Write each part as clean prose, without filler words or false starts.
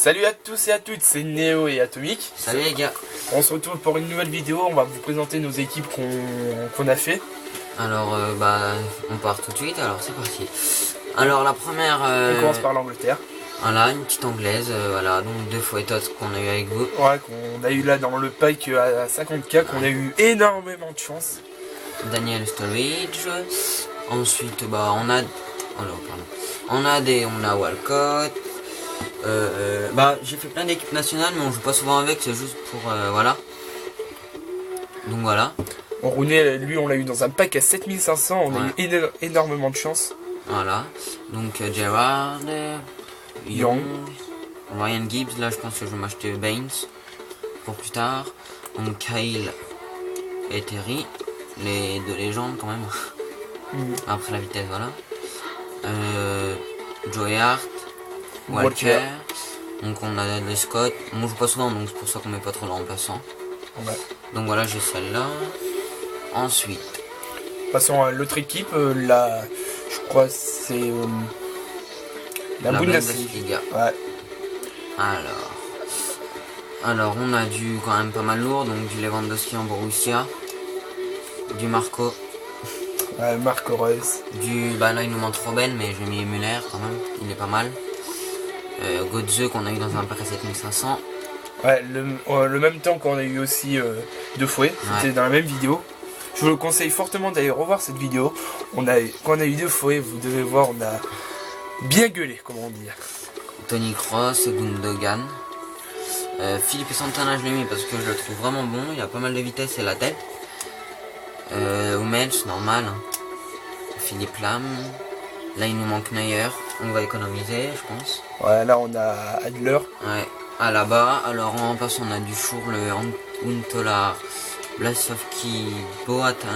Salut à tous et à toutes, c'est Néo et Atomic. Salut les gars. On se retrouve pour une nouvelle vidéo, on va vous présenter nos équipes qu'on a fait. Alors on part tout de suite, alors c'est parti. Alors la première... On commence par l'Angleterre. Voilà, une petite anglaise, voilà, donc 2 fois Etots qu'on a eu avec vous. Ouais, qu'on a eu là dans le pack à 50k, qu'on a eu énormément de chance. Daniel Sturridge. Ensuite on a... Alors, pardon. On a Walcott. J'ai fait plein d'équipes nationales mais on joue pas souvent avec, c'est juste pour voilà. Donc voilà. Rooney, lui on l'a eu dans un pack à 7500, on a eu énormément de chance. Voilà. Donc Gerrard, Young, Ryan Gibbs, là je pense que je vais m'acheter Baines pour plus tard. Donc Kyle et Terry, les deux légendes quand même. Après la vitesse, voilà. Joey Hart, Walker. Donc on a les Scott. On joue pas souvent donc c'est pour ça qu'on met pas trop de remplaçants. Ouais. Donc voilà, j'ai celle-là. Ensuite. Passons à l'autre équipe, là je crois c'est la Bundesliga. Ouais. Alors on a du quand même pas mal lourd, donc du Lewandowski en Borussia, du Marco. Marco Reus. Là il nous manque Robben mais j'ai mis Müller quand même, il est pas mal. Götze qu'on a eu dans un pack à 7500. Ouais, le même temps qu'on a eu aussi De Fouet, c'était dans la même vidéo. Je vous le conseille fortement d'aller revoir cette vidéo. Quand on a eu De Fouet, vous devez voir, on a bien gueulé, comment dire. Toni Kroos, Gundogan. Philippe Santana je l'ai mis parce que je le trouve vraiment bon, il a pas mal de vitesse et la tête. Hummels, normal. Hein. Philippe Lam. Là il nous manque Neuer, on va économiser je pense. Ouais, là on a Adler. Ouais, là-bas, alors en passant on a du Schurrle, Huntelaar, Blasovski, Boateng,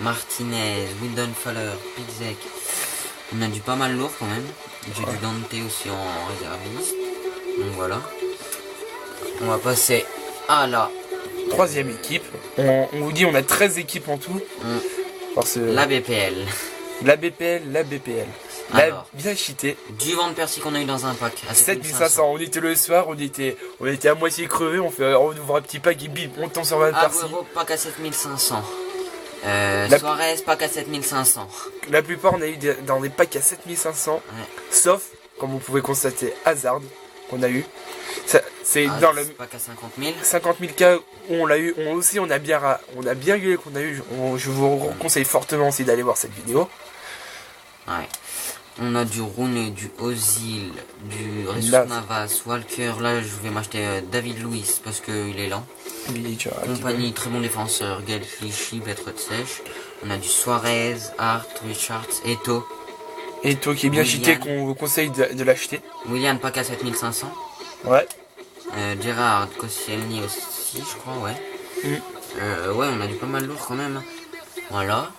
Martinez, Weidenfeller, Piszczek. On a du pas mal lourd quand même. J'ai du Dante aussi en réserviste. Donc voilà. On va passer à la troisième équipe. On vous dit on a 13 équipes en tout. La BPL. La BPL. Là, bien cheaté. Du Van Persie qu'on a eu dans un pack à 7500. On était le soir, on était à moitié crevé, on ouvre un petit pack et bim, on tombe sur Van Persie. Pack à 7500. Suarez, pack à 7500. La plupart on a eu dans des packs à 7500. Sauf, comme vous pouvez constater, Hazard qu'on a eu. C'est dans le pack à 50 000. 50 000 cas où on l'a eu. On a bien gueulé qu'on a eu. Je vous conseille fortement aussi d'aller voir cette vidéo. Ouais. On a du Rooney, du Ozil, du Resus Navas, Walker. Là, je vais m'acheter David Luiz parce qu'il est lent. Compagnie, très bon défenseur. Gaël Clichy, Bêtre de Sèche. On a du Suarez, Hart, Richards, Eto'o. Eto'o qui est bien cheaté, qu'on vous conseille de l'acheter. Willian, pack à 7500. Ouais. Gerrard, Koscielny aussi, je crois, ouais. Ouais, on a du pas mal lourd quand même. Voilà.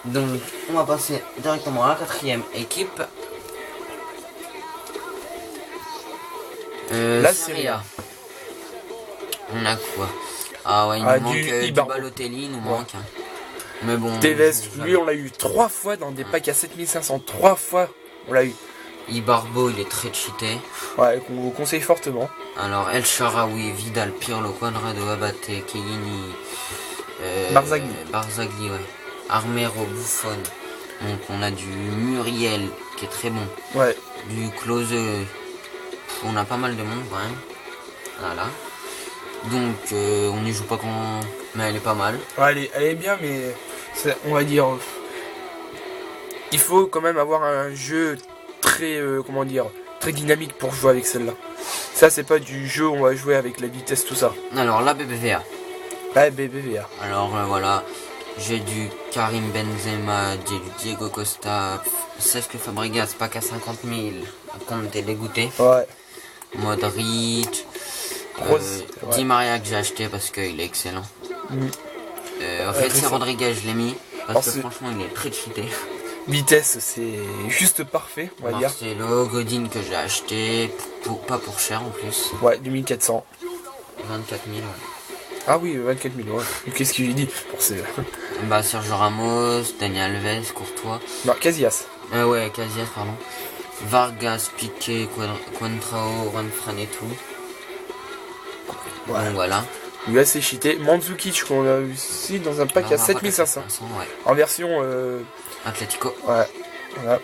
Donc, on va passer directement à la quatrième équipe. La Serie A. On a quoi? Ah ouais, il nous manque du Balotelli, il nous manque. Hein. Mais bon. Tevez, lui on l'a eu 3 fois dans des packs à 7500. 3 fois on l'a eu. Ibarbo, il est très cheaté. Ouais, qu'on vous conseille fortement. Alors, El Shaarawy, Vidal, Pirlo, Cuadrado, Abate, Chiellini, Barzagli, ouais. Armero, Buffon. Donc on a du Muriel qui est très bon. Ouais. Du Klose. On a pas mal de monde quand même. Voilà. Donc on n'y joue pas quand. Mais elle est pas mal. Ouais, elle est bien, mais on va dire. Il faut quand même avoir un jeu très très dynamique pour jouer avec celle-là. Ça c'est pas du jeu où on va jouer avec la vitesse, tout ça. Alors la BBVA. La BBVA. Alors voilà. J'ai du Karim Benzema, j'ai du Diego Costa, Cesc Fabregas, pack à 50 000, quand on était dégoûté. Ouais. Modric, Di Maria que j'ai acheté parce qu'il est excellent. Rexer Rodriguez je l'ai mis, parce que franchement il est très cheaté. Vitesse c'est juste parfait, on va dire. Marcelo, Godin que j'ai acheté, pas pour cher en plus. Ouais, 2400. 24 000, ouais. Ah oui, 24 000, ouais. Qu'est-ce qu'il lui dit Sergio Ramos, Dani Alves, Courtois. Non, Casillas. Ouais, Casillas, pardon. Vargas, Piqué, Contrao, Ranfran et tout. Ouais. Donc voilà. Lui assez cheaté. Mandzukic qu'on a eu aussi dans un pack à 7500. Ouais. En version Atlético. ouais. Voilà.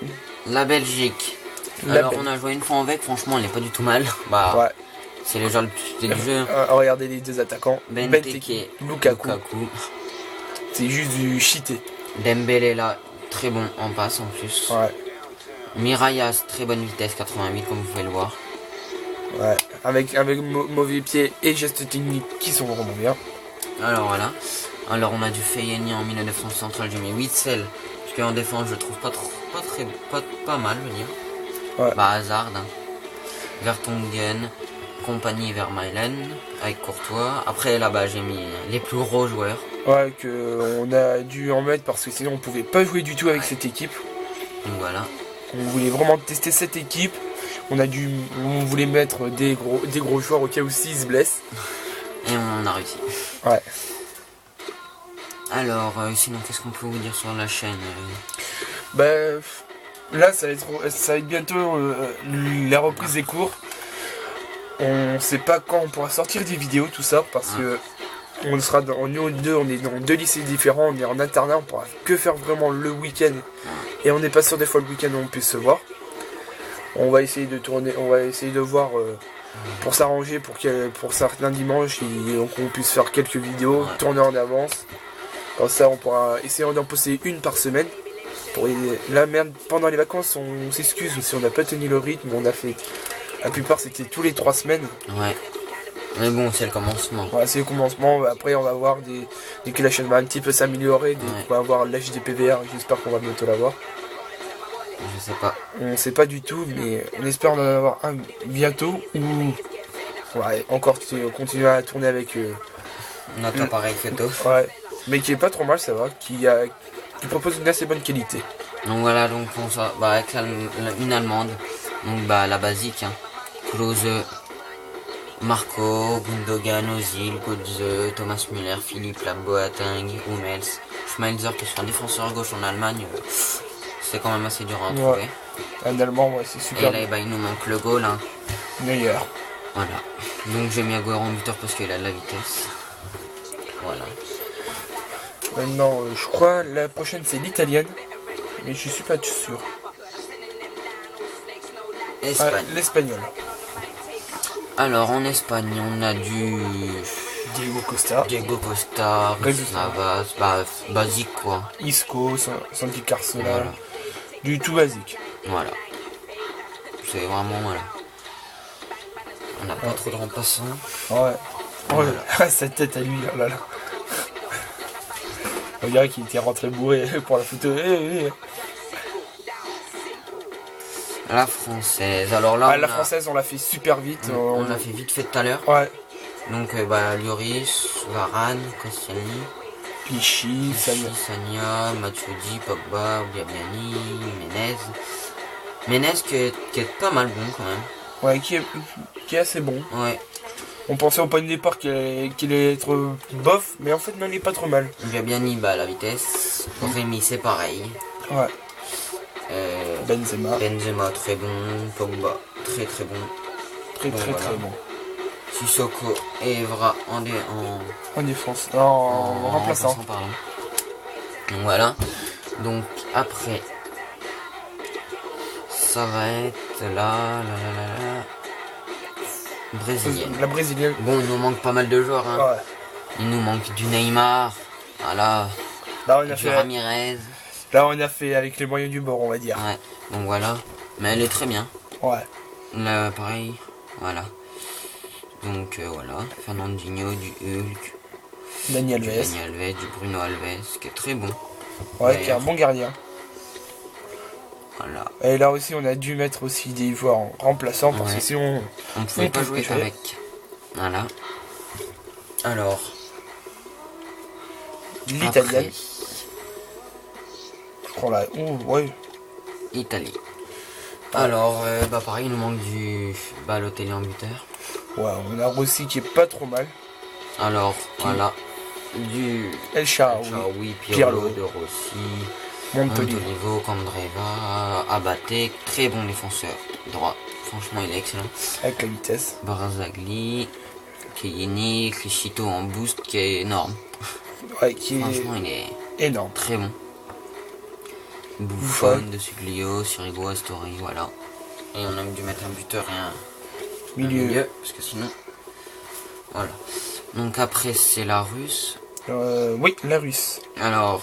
La Belgique. La Alors Belgique. on a joué une fois avec, franchement elle est pas du tout mal. Bah Ouais. c'est le genre le plus cheaté du jeu. Regardez les deux attaquants. Benteke, Lukaku. C'est juste du cheaté. Dembélé là, très bon en passe en plus. Ouais. Mirallas, très bonne vitesse, 88 comme vous pouvez le voir. Ouais. Avec mauvais pied et gestes techniques qui sont vraiment bien. Alors voilà. Alors on a du Fellaini en milieu de défense centrale, j'ai mis Witsel. Parce qu'en défense je le trouve pas mal, je veux dire. Ouais. Bah Hazard. Hein. Vertonghen, compagnie vers Mylen avec Courtois. Après là-bas j'ai mis les plus gros joueurs. Ouais, que on a dû en mettre parce que sinon on pouvait pas jouer du tout avec cette équipe. Donc voilà. On voulait vraiment tester cette équipe. On voulait mettre des gros joueurs au cas où s'ils se blessent. Et on a réussi. Ouais. Alors, sinon, qu'est-ce qu'on peut vous dire sur la chaîne Bah, là, ça va être bientôt la reprise des cours. On sait pas quand on pourra sortir des vidéos, tout ça, parce que nous deux, on est dans deux lycées différents, on est en internat, on pourra que faire vraiment le week-end. Et on n'est pas sûr des fois le week-end où on puisse se voir. On va essayer de tourner, on va essayer de voir pour s'arranger pour certains dimanches qu'on puisse faire quelques vidéos, tourner en avance. Comme ça on pourra essayer d'en poster une par semaine. Là merde, pendant les vacances on s'excuse si on n'a pas tenu le rythme, on a fait. La plupart c'était tous les 3 semaines. Ouais. Mais bon, c'est le commencement. Ouais, c'est le commencement, après on va voir dès que la chaîne va un petit peu s'améliorer, on va avoir l'HDPVR, j'espère qu'on va bientôt l'avoir. Je sais pas. On sait pas du tout, mais on espère en avoir un bientôt ou ouais, encore continuer à tourner avec Notre appareil photo. ouais, mais qui est pas trop mal, ça va, qui propose une assez bonne qualité. Donc voilà, donc on ça, bah avec une allemande. Donc bah la basique, hein. Klose, Marco, Gundogan, Ozil, Götze, Thomas Müller, Philippe Lam, Boateng, Hummels, Schmelzer qui est un défenseur gauche en Allemagne. C'est quand même assez dur à trouver. Un allemand, ouais, c'est super. Et là, bah, il nous manque le goal. Hein. Meilleur. Voilà. Donc j'ai mis Agüero en buteur parce qu'il a de la vitesse. Voilà. Maintenant, je crois la prochaine c'est l'italienne, mais je suis pas sûr. Espagne. L'espagnol. Alors en Espagne, on a du Diego Costa, Navas, basique quoi. Isco, Santi Carsola, Voilà. Du tout basique. Voilà. C'est vraiment voilà. On n'a pas trop de remplaçants. Ouais. Voilà. Oh, sa tête à lui, oh là là. On dirait qu'il était rentré bourré pour la photo. La française. Alors là, la française, on l'a fait super vite. On l'a fait vite fait tout à l'heure. Ouais. Donc Lloris, Varane, Koscielny, Clichy, Sagna, Matuidi, Pogba, Biabiani, Menez qui est pas mal bon quand même. Ouais, qui est assez bon. Ouais. On pensait au point de départ qu'il allait être bof, mais en fait non, il est pas trop mal. Biabiani, la vitesse. Rémi, c'est pareil. Ouais. Benzema très bon. Pogba, très très bon. Très bon. Sissoko et Evra en défense. En remplaçant. Pardon. Donc voilà. Donc après, ça va être la brésilienne. La brésilienne. Bon, il nous manque pas mal de joueurs. Hein. Ouais. Il nous manque du Neymar. Voilà. Là, on a du fait Ramirez. Là, on a fait avec les moyens du bord, on va dire. Ouais. Donc voilà. Mais elle est très bien. Ouais. Là, pareil. Voilà. Donc voilà. Fernandinho, du Hulk. Dani Alves, du Bruno Alves, qui est très bon. Ouais, qui est un bon gardien. Voilà. Et là aussi, on a dû mettre aussi des joueurs en remplaçant parce que sinon on pouvait pas jouer avec. Voilà. Alors. L'italienne. Je crois là. Ouais. Italie. Alors, pareil, il nous manque du Balotelli en buteur. Ouais, on a Rossi qui est pas trop mal. Alors, voilà. Du El Shaarawy, Pirlo de Rossi. Montolivo. Montolivo, Candreva, Abate, très bon défenseur droit. Franchement, il est excellent. Avec la vitesse. Barzagli, Chiellini, Clicito en boost qui est énorme. Ouais, qui Franchement, il est est énorme. très bon. Buffon, De Suglio, Sirigu, Astori, voilà. Et on a dû mettre un buteur et un milieu, parce que sinon... Voilà. Donc après, c'est la Russe. Oui, la Russe. Alors,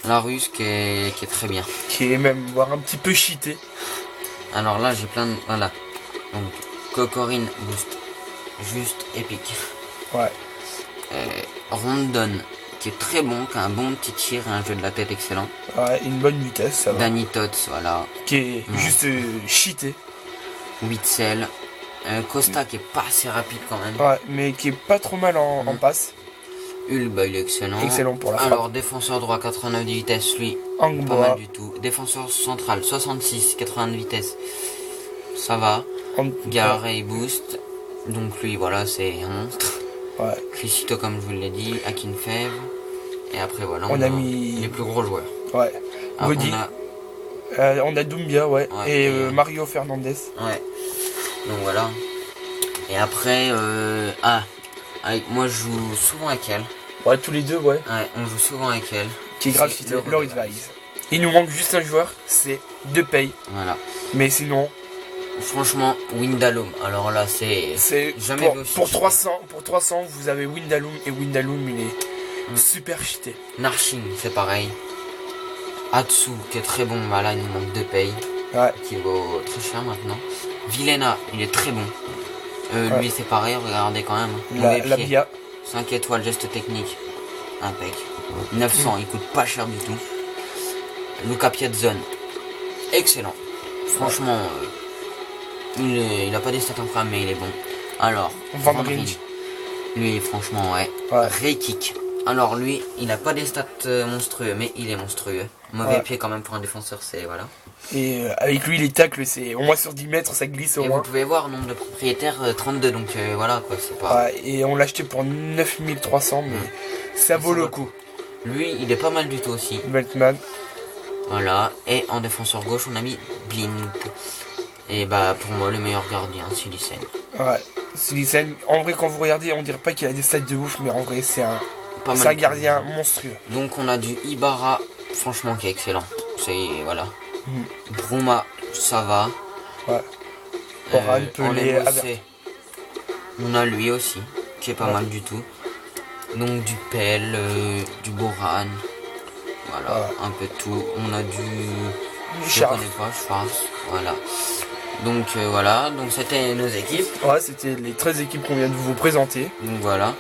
la Russe qui est très bien. Qui est même, voire un petit peu cheaté. Alors là, j'ai plein de... Voilà. Donc, Kokorin boost. Juste épique. Ouais. Rondon, qui est très bon, qui a un bon petit tir et un jeu de la tête excellent. Ouais, une bonne vitesse, ça va. Danny Tots, voilà. Qui est juste cheaté. Witzel. Costa qui est pas assez rapide quand même. Ouais, mais qui est pas trop mal en passe. Ulb, il est excellent. Excellent pour la frappe. Alors, défenseur droit 89 de vitesse, lui, Angboa. pas mal du tout. Défenseur central 66, 80 de vitesse, ça va. Garay boost, donc lui, voilà, c'est un monstre. Ouais. Clicito, comme je vous l'ai dit, Akinfev. Et après, voilà, on a mis les plus gros joueurs. Ouais. Alors, on a Doumbia, ouais. Et Mario Fernandez. Ouais. Donc voilà. Et après, moi je joue souvent avec elle. Ouais, tous les deux, ouais. Ouais, on joue souvent avec elle. Qui est grave cité, Loris Weiss. Il nous manque juste un joueur, c'est Depay. Voilà. Mais sinon... Franchement, Windalum, alors là c'est... jamais pour 300, vous avez Windalum, et Windalum il est super cheaté. Narshin, c'est pareil. Atsu, qui est très bon, voilà, il nous manque Depay. Ouais. Qui vaut très cher maintenant. Vilena, il est très bon. Lui c'est pareil, regardez quand même. La Bia. 5 étoiles, geste technique. Impec. 900, il coûte pas cher du tout. Luca Piazzon. Excellent. Franchement, il a pas des stats incroyables, mais il est bon. Alors, Van Rijn. Lui, franchement, ouais. Reykik. Alors lui, il a pas des stats monstrueux, mais il est monstrueux. Mauvais pied quand même pour un défenseur, c'est voilà. Et avec lui, les tacles, c'est au moins sur 10 mètres, ça glisse au moins. Vous pouvez voir, nombre de propriétaires, 32, donc voilà quoi, c'est pas... Ouais, et on l'a acheté pour 9300, mais ça vaut le coup. Lui, il est pas mal du tout aussi. Beltman. Voilà, et en défenseur gauche, on a mis Blink. Et bah, pour moi, le meilleur gardien, Silicen. Ouais, Silicen, en vrai, quand vous regardez, on dirait pas qu'il a des stats de ouf, mais en vrai, c'est un gardien monstrueux. Donc, on a du Ibarra, franchement, qui est excellent. C'est, voilà. Bruma, ça va. Ouais. Oran, Pelé, on a lui aussi, qui est pas mal du tout. Donc du Pel, du Boran. Voilà, un peu de tout. On a je connais pas, Schwarz. Voilà. Donc voilà, donc c'était nos équipes. Ouais, c'était les 13 équipes qu'on vient de vous présenter. Donc voilà.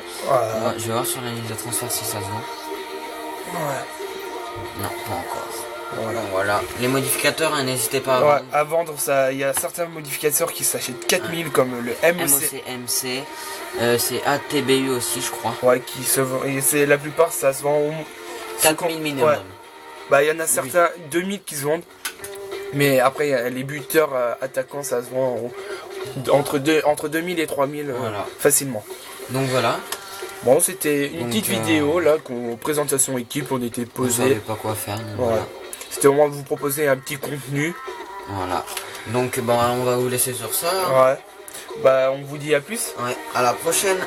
Je vais voir sur la liste de transfert si ça se voit. Ouais. Non, pas encore. Voilà. Les modificateurs, n'hésitez pas à vendre. À vendre, ça. Il y a certains modificateurs qui s'achètent 4000 comme le MOC. MC, c'est ATBU aussi, je crois. Ouais, qui se vend. Et c'est la plupart, ça se vend au 4000 minimum. Ouais. Bah, il y en a certains 2000 qui se vendent. Mais après, les buteurs attaquants, ça se vend entre 2000 et 3000 facilement. Donc voilà. Bon, c'était une petite vidéo là, présentation équipe, on était posé. On savait pas quoi faire. Voilà. C'était au moins de vous proposer un petit contenu. Voilà. Donc on va vous laisser sur ça. Ouais. Bah on vous dit à plus. Ouais. À la prochaine.